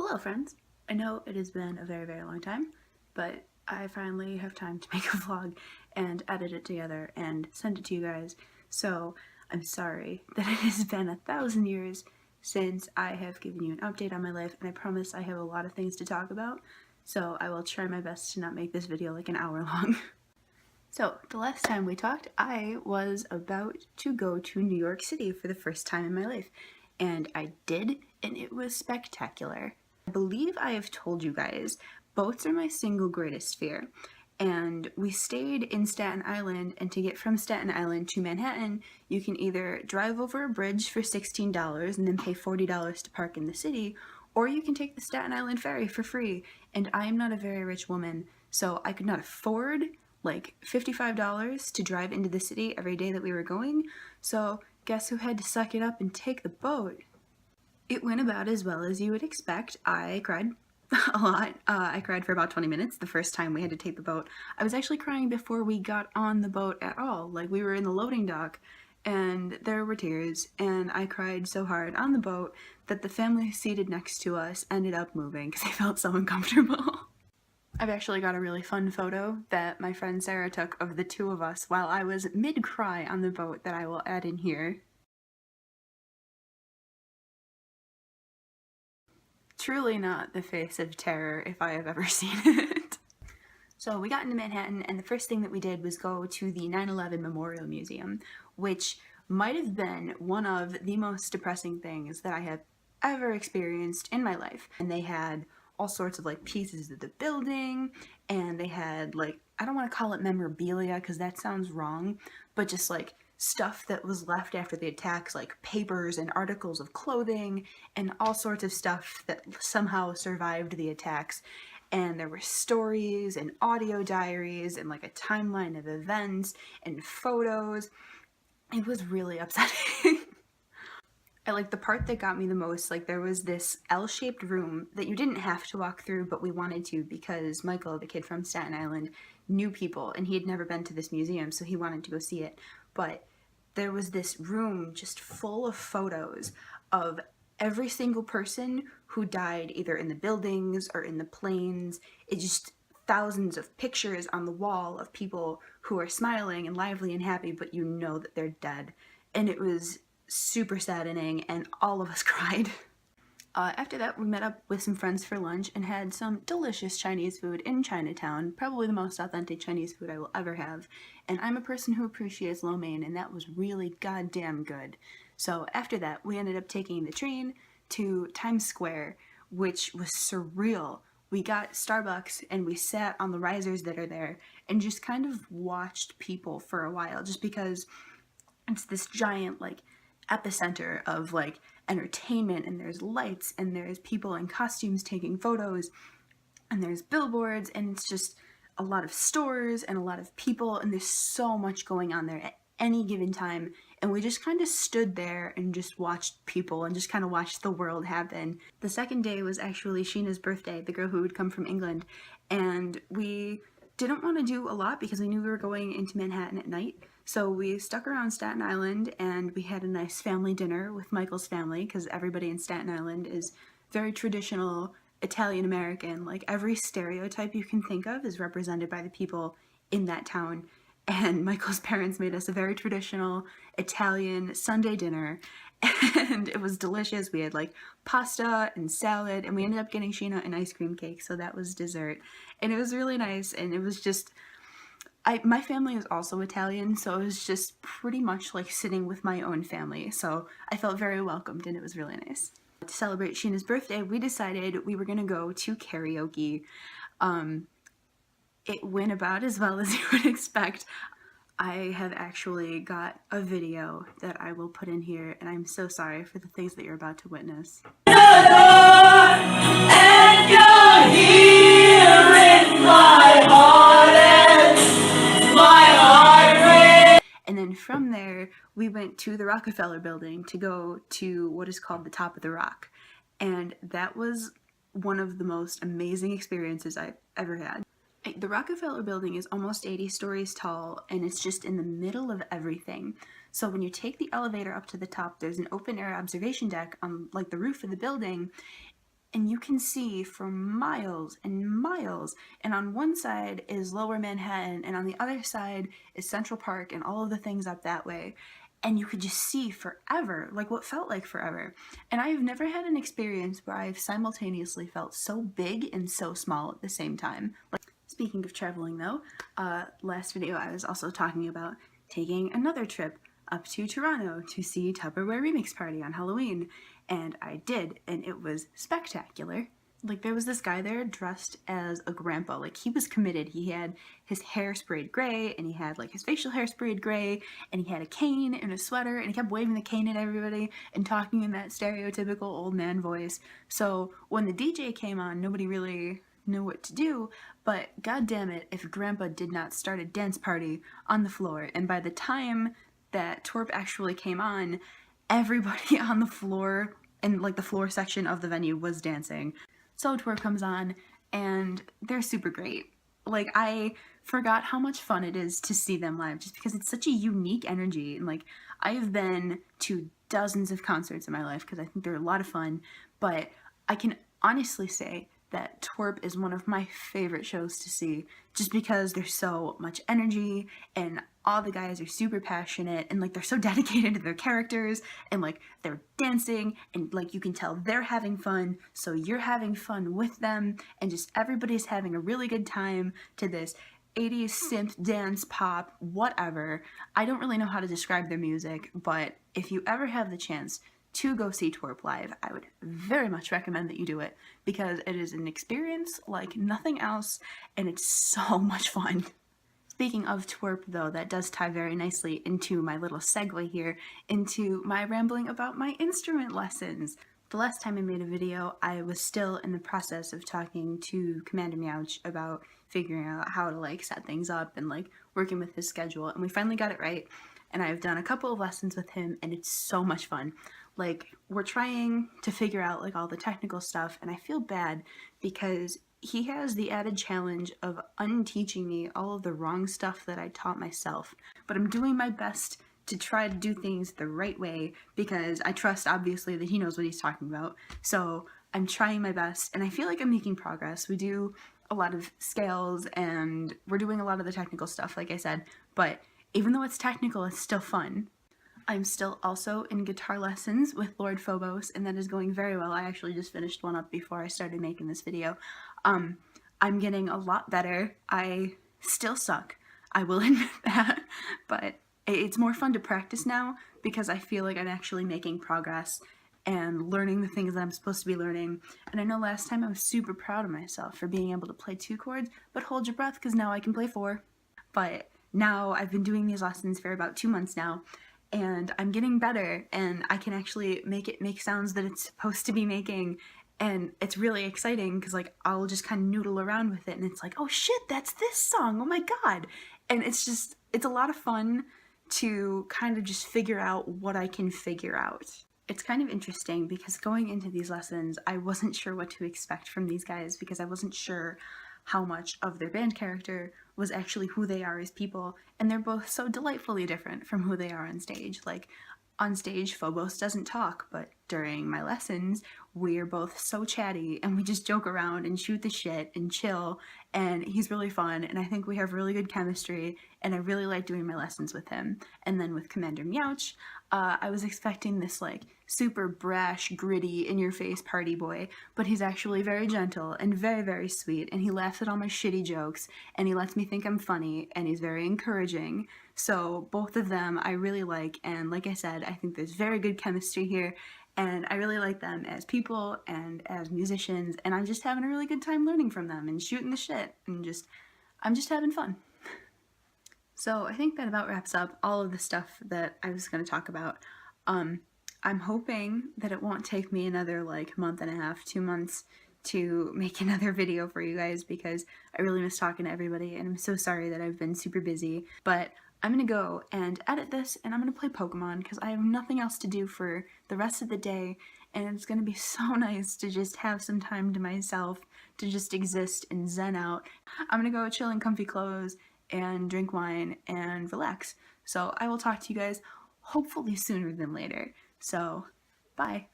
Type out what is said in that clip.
Hello friends! I know it has been a very long time, but I finally have time to make a vlog and edit it together and send it to you guys, so I'm sorry that it has been 1,000 years since I have given you an update on my life, and I promise I have a lot of things to talk about, so I will try my best to not make this video like an hour long. So, the last time we talked, I was about to go to New York City for the first time in my life, and I did, and it was spectacular. I believe I have told you guys, boats are my single greatest fear, and we stayed in Staten Island, and to get from Staten Island to Manhattan, you can either drive over a bridge for $16 and then pay $40 to park in the city, or you can take the Staten Island ferry for free, and I am not a very rich woman, so I could not afford like $55 to drive into the city every day that we were going, so guess who had to suck it up and take the boat? It went about as well as you would expect. I cried a lot. I cried for about 20 minutes the first time we had to take the boat. I was actually crying before we got on the boat at all. Like, we were in the loading dock and there were tears, and I cried so hard on the boat that the family seated next to us ended up moving because they felt so uncomfortable. I've actually got a really fun photo that my friend Sarah took of the two of us while I was mid-cry on the boat that I will add in here. Truly not the face of terror if I have ever seen it. So we got into Manhattan, and the first thing that we did was go to the 9/11 Memorial Museum, which might have been one of the most depressing things that I have ever experienced in my life. And they had all sorts of like pieces of the building, and they had like, I don't want to call it memorabilia because that sounds wrong, but just like stuff that was left after the attacks, like papers and articles of clothing and all sorts of stuff that somehow survived the attacks. And there were stories and audio diaries and like a timeline of events and photos. It was really upsetting. I like the part that got me the most, like there was this L-shaped room that you didn't have to walk through, but we wanted to because Michael, the kid from Staten Island, knew people and he had never been to this museum, so he wanted to go see it. But there was this room just full of photos of every single person who died either in the buildings or in the planes. It just thousands of pictures on the wall of people who are smiling and lively and happy, but you know that they're dead. And it was super saddening, and all of us cried. After that, we met up with some friends for lunch and had some delicious Chinese food in Chinatown, probably the most authentic Chinese food I will ever have, and I'm a person who appreciates lo mein, and that was really goddamn good. So after that, we ended up taking the train to Times Square, which was surreal. We got Starbucks and we sat on the risers that are there and just kind of watched people for a while, just because it's this giant like epicenter of like entertainment, and there's lights and there's people in costumes taking photos and there's billboards, and it's just a lot of stores and a lot of people, and there's so much going on there at any given time. And we just kind of stood there and just watched people and just kind of watched the world happen. The second day was actually Sheena's birthday, the girl who would come from England, and we didn't want to do a lot because we knew we were going into Manhattan at night. So we stuck around Staten Island and we had a nice family dinner with Michael's family, because everybody in Staten Island is very traditional Italian American. Like every stereotype you can think of is represented by the people in that town. And Michael's parents made us a very traditional Italian Sunday dinner, and it was delicious. We had like pasta and salad, and we ended up getting Sheena an ice cream cake, so that was dessert. And it was really nice, and it was just, my family is also Italian, so it was just pretty much like sitting with my own family, so I felt very welcomed, and it was really nice. To celebrate Sheena's birthday, we decided we were gonna go to karaoke. It went about as well as you would expect. I have actually got a video that I will put in here, and I'm so sorry for the things that you're about to witness. And you're here in my heart, and my heart race. And then from there, we went to the Rockefeller building to go to what is called the Top of the Rock. And that was one of the most amazing experiences I've ever had. The Rockefeller building is almost 80 stories tall, and it's just in the middle of everything. So when you take the elevator up to the top, there's an open air observation deck on like the roof of the building, and you can see for miles and miles, and on one side is Lower Manhattan, and on the other side is Central Park and all of the things up that way, and you could just see forever, like what felt like forever. And I've never had an experience where I've simultaneously felt so big and so small at the same time. Like, speaking of traveling though, last video I was also talking about taking another trip up to Toronto to see Tupperware Remix Party on Halloween, and I did, and it was spectacular. Like, there was this guy there dressed as a grandpa. Like, he was committed. He had his hair sprayed gray, and he had like his facial hair sprayed gray, and he had a cane and a sweater, and he kept waving the cane at everybody and talking in that stereotypical old man voice. So when the DJ came on, nobody really knew what to do, but god damn it if grandpa did not start a dance party on the floor. And by the time that Twerp actually came on, everybody on the floor, in like the floor section of the venue, was dancing. So Twerp comes on, and they're super great. Like, I forgot how much fun it is to see them live, just because it's such a unique energy. And like, I have been to dozens of concerts in my life because I think they're a lot of fun, but I can honestly say that Twerp is one of my favorite shows to see, just because there's so much energy, and all the guys are super passionate, and like they're so dedicated to their characters, and like they're dancing, and like you can tell they're having fun, so you're having fun with them, and just everybody's having a really good time to this 80s synth dance pop whatever. I don't really know how to describe their music, but if you ever have the chance to go see Twerp live, I would very much recommend that you do it, because it is an experience like nothing else, and it's so much fun. Speaking of Twerp though, that does tie very nicely into my little segue here into my rambling about my instrument lessons. The last time I made a video, I was still in the process of talking to Commander Meowch about figuring out how to like set things up and like working with his schedule, and we finally got it right, and I've done a couple of lessons with him, and it's so much fun. Like, we're trying to figure out like all the technical stuff, and I feel bad because he has the added challenge of unteaching me all of the wrong stuff that I taught myself. But I'm doing my best to try to do things the right way, because I trust obviously that he knows what he's talking about. So I'm trying my best, and I feel like I'm making progress. We do a lot of scales, and we're doing a lot of the technical stuff, like I said, but even though it's technical, it's still fun. I'm still also in guitar lessons with Lord Phobos, and that is going very well. I actually just finished one up before I started making this video. I'm getting a lot better. I still suck, I will admit that, but it's more fun to practice now because I feel like I'm actually making progress and learning the things that I'm supposed to be learning. And I know last time I was super proud of myself for being able to play 2 chords, but hold your breath because now I can play 4. But now I've been doing these lessons for about 2 months now, and I'm getting better, and I can actually make it make sounds that it's supposed to be making, and it's really exciting because like I'll just kind of noodle around with it, and it's like, oh shit, that's this song, oh my god. And it's a lot of fun to kind of just figure out what I can figure out. It's kind of interesting because going into these lessons, I wasn't sure what to expect from these guys, because I wasn't sure how much of their band character was actually who they are as people, and they're both so delightfully different from who they are on stage. Like, on stage, Phobos doesn't talk, but during my lessons, we're both so chatty, and we just joke around and shoot the shit and chill, and he's really fun, and I think we have really good chemistry, and I really like doing my lessons with him. And then with Commander Meowch, I was expecting this like super brash, gritty, in-your-face party boy, but he's actually very gentle and very, very sweet, and he laughs at all my shitty jokes, and he lets me think I'm funny, and he's very encouraging. So both of them I really like, and like I said, I think there's very good chemistry here, and I really like them as people and as musicians, and I'm just having a really good time learning from them and shooting the shit, and I'm just having fun. So I think that about wraps up all of the stuff that I was going to talk about. I'm hoping that it won't take me another like month and a half, 2 months to make another video for you guys, because I really miss talking to everybody, and I'm so sorry that I've been super busy. But I'm gonna go and edit this, and I'm gonna play Pokemon because I have nothing else to do for the rest of the day, and it's gonna be so nice to just have some time to myself, to just exist and zen out. I'm gonna go chill in comfy clothes and drink wine and relax. So I will talk to you guys hopefully sooner than later. So, bye.